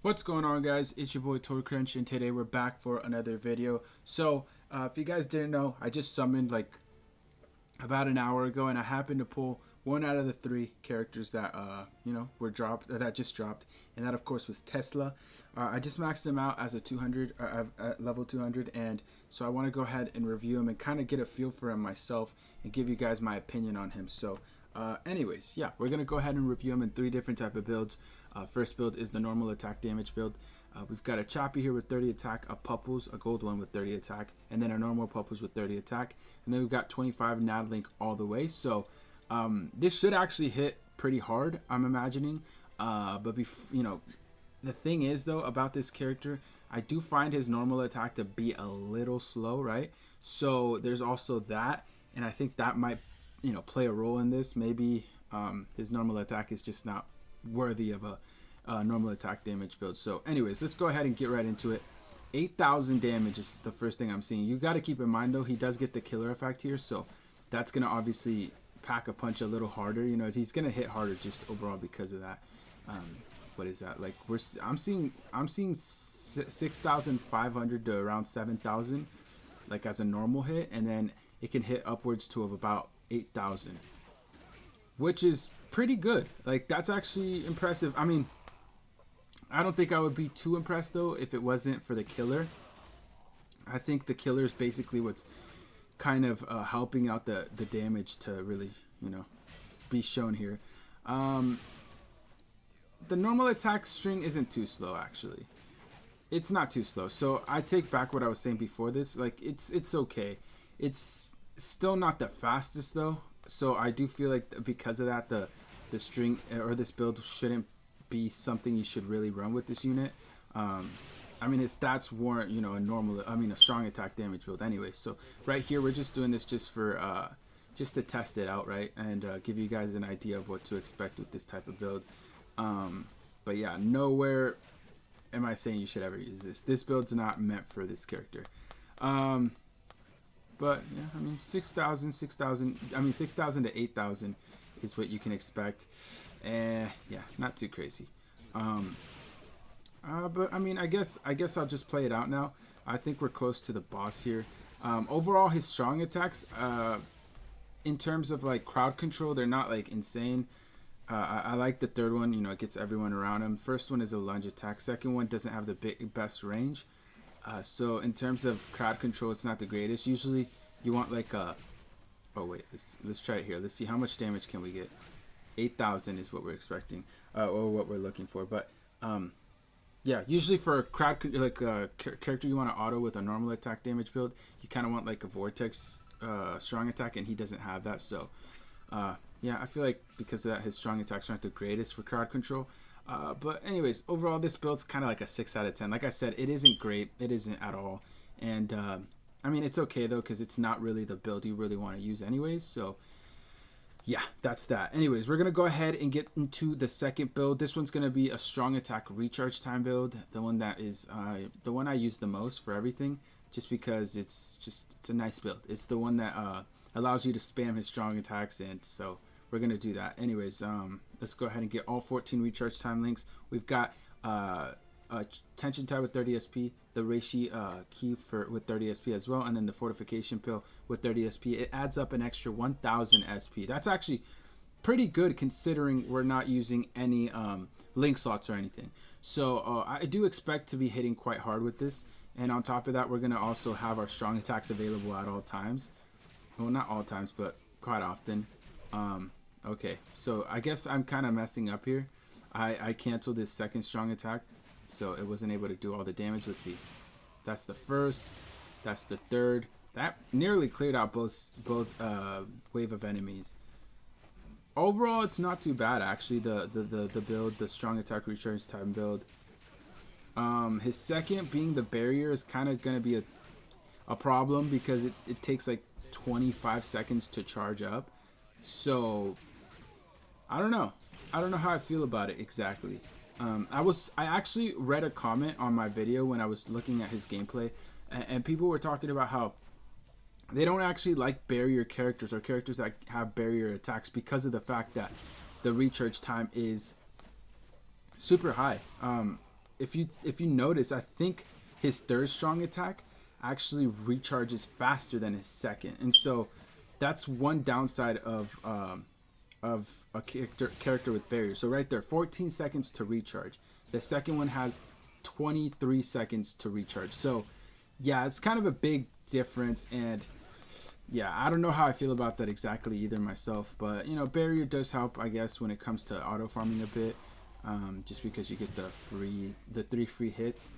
What's going on, guys? It's your boy Crunch, and today we're back for another video. So if you guys didn't know, I just summoned like about an hour ago, and I happened to pull one out of the three characters that were dropped, that just dropped, and that of course was Tesla. I just maxed him out as a 200 at level 200, and so I want to go ahead and review him and kind of get a feel for him myself and give you guys my opinion on him. So anyways, yeah, we're gonna go ahead and review him in three different type of builds. First build is the normal attack damage build. We've got a Choppy here with 30 attack, a Pupples, a gold one with 30 attack, and then a normal Pupples with 30 attack. And then we've got 25 Nadlink all the way. So this should actually hit pretty hard, I'm imagining. But the thing is though about this character, I do find his normal attack to be a little slow, right? So there's also that, and I think that might play a role in this. Maybe his normal attack is just not worthy of a normal attack damage build. So anyways, let's go ahead and get right into it. 8,000 damage is the first thing I'm seeing. You got to keep in mind though, he does get the killer effect here, so that's gonna obviously pack a punch a little harder. He's gonna hit harder just overall because of that. What is that like? I'm seeing 6,500 to around 7,000 like as a normal hit, and then it can hit upwards to of about 8,000, which is pretty good. Like, that's actually impressive. I mean, I don't think I would be too impressed though if it wasn't for the killer. I think the killer is basically what's kind of helping out the damage to really be shown here. The normal attack string isn't too slow, actually. It's not too slow, so I take back what I was saying before this. Like, it's okay. It's still not the fastest though, so I do feel like because of that, the string or this build shouldn't be something you should really run with this unit. I mean, his stats warrant a strong attack damage build anyway. So right here we're just doing this just for just to test it out, right, and give you guys an idea of what to expect with this type of build. But yeah, nowhere am I saying you should ever use this. This build's not meant for this character. But yeah, I mean, 6,000 to 8,000 is what you can expect. Yeah, not too crazy. But I mean, I guess I'll just play it out now. I think we're close to the boss here. Overall, his strong attacks, in terms of like crowd control, they're not like insane. I like the third one. It gets everyone around him. First one is a lunge attack. Second one doesn't have the best range. So in terms of crowd control, it's not the greatest. Usually you want like a, oh wait, let's try it here. Let's see how much damage can we get. 8,000 is what we're expecting, or what we're looking for. But yeah, usually for a crowd character you want to auto with a normal attack damage build, you kind of want like a vortex strong attack, and he doesn't have that. So yeah, I feel like because of that, his strong attacks aren't the greatest for crowd control. But anyways, overall this build's kind of like a 6 out of 10. Like I said, it isn't great. It isn't at all. And I mean, it's okay though, because it's not really the build you really want to use anyways. So yeah, that's that. Anyways, we're going to go ahead and get into the second build. This one's going to be a strong attack recharge time build. The one that is the one I use the most for everything, just because it's a nice build. It's the one that allows you to spam his strong attacks, and so we're going to do that. Anyways, let's go ahead and get all 14 recharge time links. We've got tension tie with 30 SP, the reishi key with 30 SP as well, and then the fortification pill with 30 SP. It adds up an extra 1,000 SP. That's actually pretty good considering we're not using any link slots or anything. So I do expect to be hitting quite hard with this, and on top of that, we're going to also have our strong attacks available at all times. Well, not all times, but quite often. Okay, so I guess I'm kind of messing up here. I canceled this second strong attack, so it wasn't able to do all the damage. Let's see. That's the first. That's the third. That nearly cleared out both wave of enemies. Overall, it's not too bad actually. The build, the strong attack recharge time build. His second being the barrier is kind of gonna be a problem because it takes like 25 seconds to charge up. So I don't know how I feel about it exactly. I actually read a comment on my video when I was looking at his gameplay, and people were talking about how they don't actually like barrier characters or characters that have barrier attacks because of the fact that the recharge time is super high. if you notice, I think his third strong attack actually recharges faster than his second, and so that's one downside of a character with barrier. So right there, 14 seconds to recharge. The second one has 23 seconds to recharge. So yeah, it's kind of a big difference, and yeah, I don't know how I feel about that exactly either myself, but you know, barrier does help, I guess, when it comes to auto farming a bit, just because you get the 3 free hits.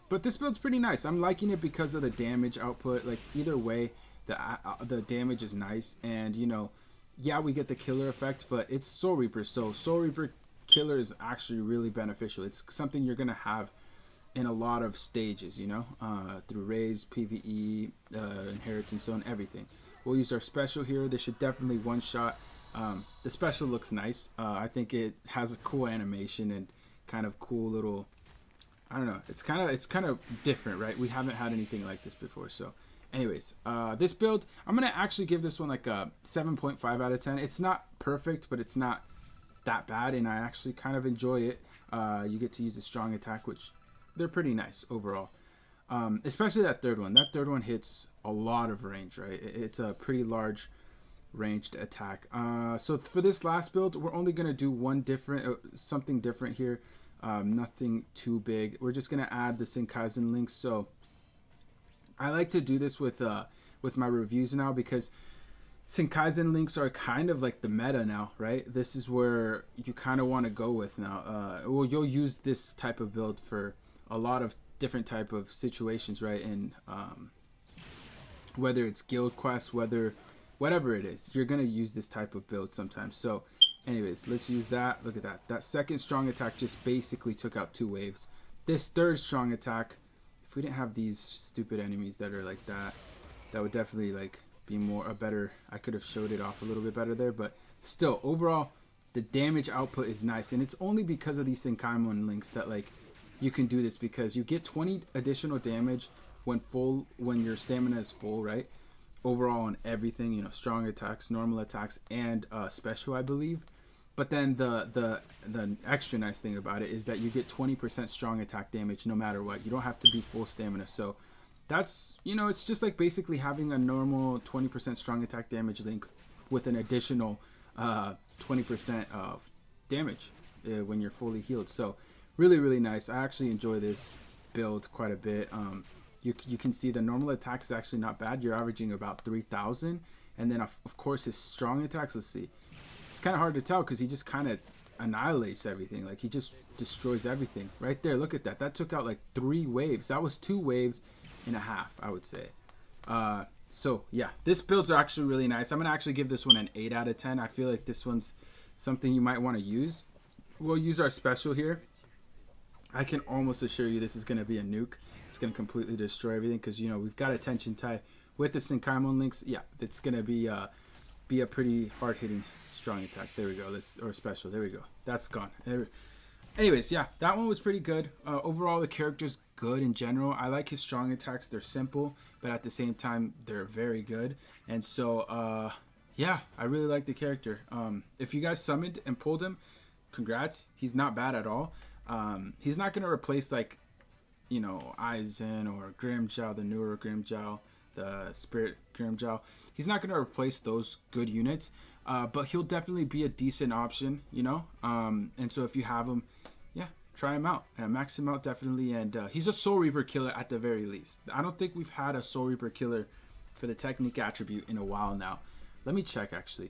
But this build's pretty nice. I'm liking it because of the damage output. Like either way, the damage is nice, and you know, yeah, we get the killer effect, but it's Soul Reaper, so Soul Reaper killer is actually really beneficial. It's something you're gonna have in a lot of stages, you know, through raids, PvE, inheritance zone, everything. We'll use our special here. This should definitely one shot. The special looks nice. I think it has a cool animation and kind of cool little, I don't know, it's kind of different, right? We haven't had anything like this before. So anyways, this build, I'm gonna actually give this one like a 7.5 out of 10. It's not perfect, but it's not that bad, and I actually kind of enjoy it. You get to use a strong attack, which they're pretty nice overall. Especially that third one. That third one hits a lot of range, right? It's a pretty large ranged attack. So for this last build, we're only gonna do something different here. Nothing too big. We're just gonna add the Sinkaisen links. So I like to do this with my reviews now, because Sinkaisen links are kind of like the meta now, right? This is where you kind of want to go with now. Well, you'll use this type of build for a lot of different type of situations, right? And whether it's guild quests, whatever it is, you're gonna use this type of build sometimes. So anyways, let's use that. Look at that. That second strong attack just basically took out 2 waves. This third strong attack, if we didn't have these stupid enemies that are like that, that would definitely like be a better, I could have showed it off a little bit better there, but still overall the damage output is nice, and it's only because of these Sinkaisen links that like you can do this, because you get 20 additional damage when your stamina is full, right? Overall on everything, you know, strong attacks, normal attacks, and special, I believe. But then the extra nice thing about it is that you get 20% strong attack damage no matter what. You don't have to be full stamina. So that's, you know, it's just like basically having a normal 20% strong attack damage link with an additional 20% of damage when you're fully healed. So really, really nice. I actually enjoy this build quite a bit. You can see the normal attack is actually not bad. You're averaging about 3,000. And then, of course, his strong attacks, let's see. It's kind of hard to tell because he just kind of annihilates everything. Like, he just destroys everything. Right there, look at that. That took out like 3 waves. That was 2 waves and a half, I would say. So, yeah, this build's actually really nice. I'm going to actually give this one an 8 out of 10. I feel like this one's something you might want to use. We'll use our special here. I can almost assure you this is going to be a nuke. It's going to completely destroy everything because, you know, we've got attention tie with the Sinkaisen links. Yeah, it's going to be a pretty hard-hitting strong attack. There we go. Or special. There we go. That's gone. Anyways, yeah, that one was pretty good. Overall, the character's good in general. I like his strong attacks. They're simple, but at the same time, they're very good. And so, yeah, I really like the character. If you guys summoned and pulled him, congrats. He's not bad at all. He's not going to replace, like, you know, Aizen or Grimjow, the newer Grimjow, the Spirit Grimjow. He's not going to replace those good units, but he'll definitely be a decent option, you know. And so if you have him, yeah, try him out. Max him out, definitely. And he's a Soul Reaper killer at the very least. I don't think we've had a Soul Reaper killer for the technique attribute in a while now. Let me check, actually.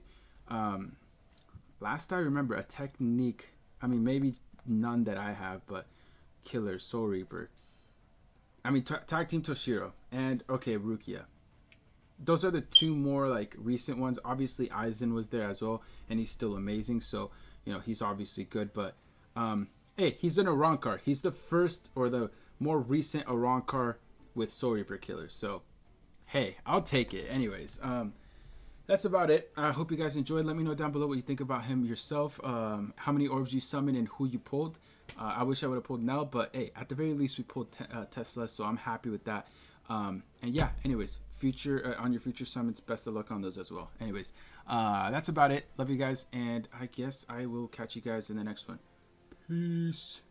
Last I remember, a technique, I mean, maybe none that I have, but killer, Soul Reaper. I mean, Tag Team Toshiro and, okay, Rukia. Those are the 2 more, like, recent ones. Obviously, Aizen was there as well, and he's still amazing, so, you know, he's obviously good. But, hey, he's an Arankar. He's the first or the more recent Arankar with Soul Reaper killers. So, hey, I'll take it. Anyways, that's about it. I hope you guys enjoyed. Let me know down below what you think about him yourself. How many orbs you summoned and who you pulled. I wish I would have pulled Nell, but hey, at the very least we pulled Tesla, so I'm happy with that. And yeah, anyways, on your future summons, best of luck on those as well. Anyways, that's about it. Love you guys, and I guess I will catch you guys in the next one. Peace.